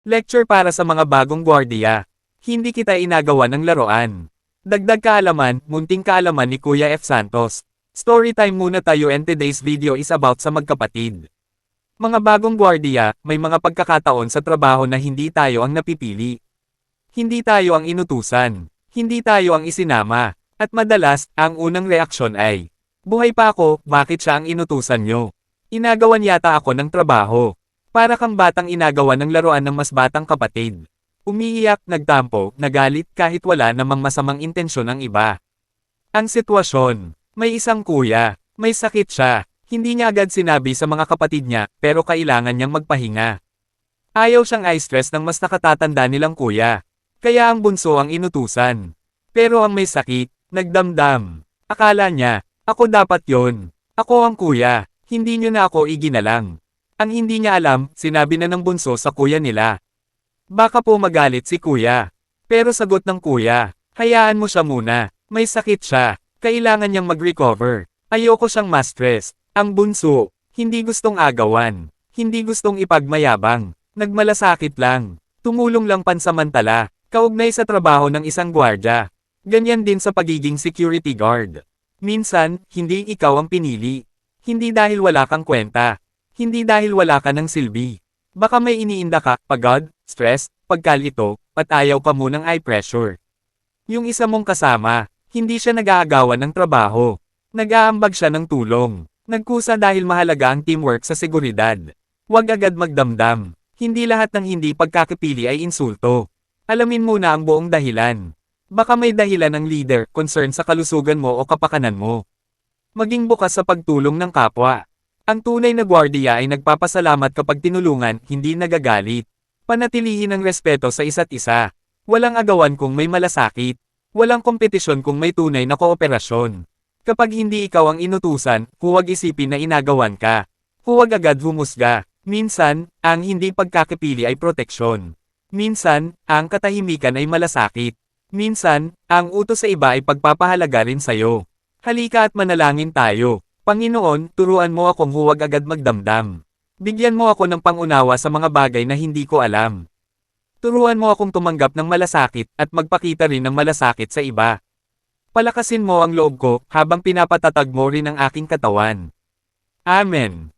Lecture para sa mga bagong gwardiya. Hindi kita inagawan ng laruan. Dagdag kaalaman, munting kaalaman ni Kuya F. Santos. Storytime muna tayo and today's video is about sa magkapatid. Mga bagong gwardiya, may mga pagkakataon sa trabaho na hindi tayo ang napipili. Hindi tayo ang inutusan. Hindi tayo ang isinama. At madalas, ang unang reaksyon ay, buhay pa ako, bakit siya ang inutusan nyo? Inagawan yata ako ng trabaho. Para kang batang inagawan ng laruan ng mas batang kapatid. Umiiyak, nagtampo, nagalit kahit wala namang masamang intensyon ang iba. Ang sitwasyon, may isang kuya, may sakit siya, hindi niya agad sinabi sa mga kapatid niya pero kailangan niyang magpahinga. Ayaw siyang i-stress ng mas nakatatanda nilang kuya. Kaya ang bunso ang inutusan. Pero ang may sakit, nagdamdam. Akala niya, ako dapat yon. Ako ang kuya, hindi niyo na ako iginalang. Ang hindi niya alam, sinabi na ng bunso sa kuya nila. Baka po magalit si kuya. Pero sagot ng kuya, hayaan mo siya muna, may sakit siya, kailangan niyang mag-recover. Ayoko siyang ma-stress. Ang bunso, hindi gustong agawan, hindi gustong ipagmayabang, nagmalasakit lang, tumulong lang pansamantala, kaugnay sa trabaho ng isang gwardya. Ganyan din sa pagiging security guard. Minsan, hindi ikaw ang pinili. Hindi dahil wala kang kwenta. Hindi dahil wala ka ng silbi. Baka may iniinda ka, pagod, stress, pagkalito, at ayaw ka munang eye pressure. Yung isa mong kasama, hindi siya nag-aagawan ng trabaho. Nag-aambag siya ng tulong. Nagkusa dahil mahalaga ang teamwork sa seguridad. Huwag agad magdamdam. Hindi lahat ng hindi pagkakapili ay insulto. Alamin muna ang buong dahilan. Baka may dahilan ng leader, concern sa kalusugan mo o kapakanan mo. Maging bukas sa pagtulong ng kapwa. Ang tunay na gwardiya ay nagpapasalamat kapag tinulungan, hindi nagagalit. Panatilihin ang respeto sa isa't isa. Walang agawan kung may malasakit. Walang kompetisyon kung may tunay na kooperasyon. Kapag hindi ikaw ang inutusan, huwag isipin na inagawan ka. Huwag agad humusga. Minsan, ang hindi pagkakapili ay proteksyon. Minsan, ang katahimikan ay malasakit. Minsan, ang utos sa iba ay pagpapahalaga rin sa'yo. Halika at manalangin tayo. Panginoon, turuan mo akong huwag agad magdamdam. Bigyan mo ako ng pangunawa sa mga bagay na hindi ko alam. Turuan mo akong tumanggap ng malasakit at magpakita rin ng malasakit sa iba. Palakasin mo ang loob ko habang pinapatatag mo rin ang aking katawan. Amen.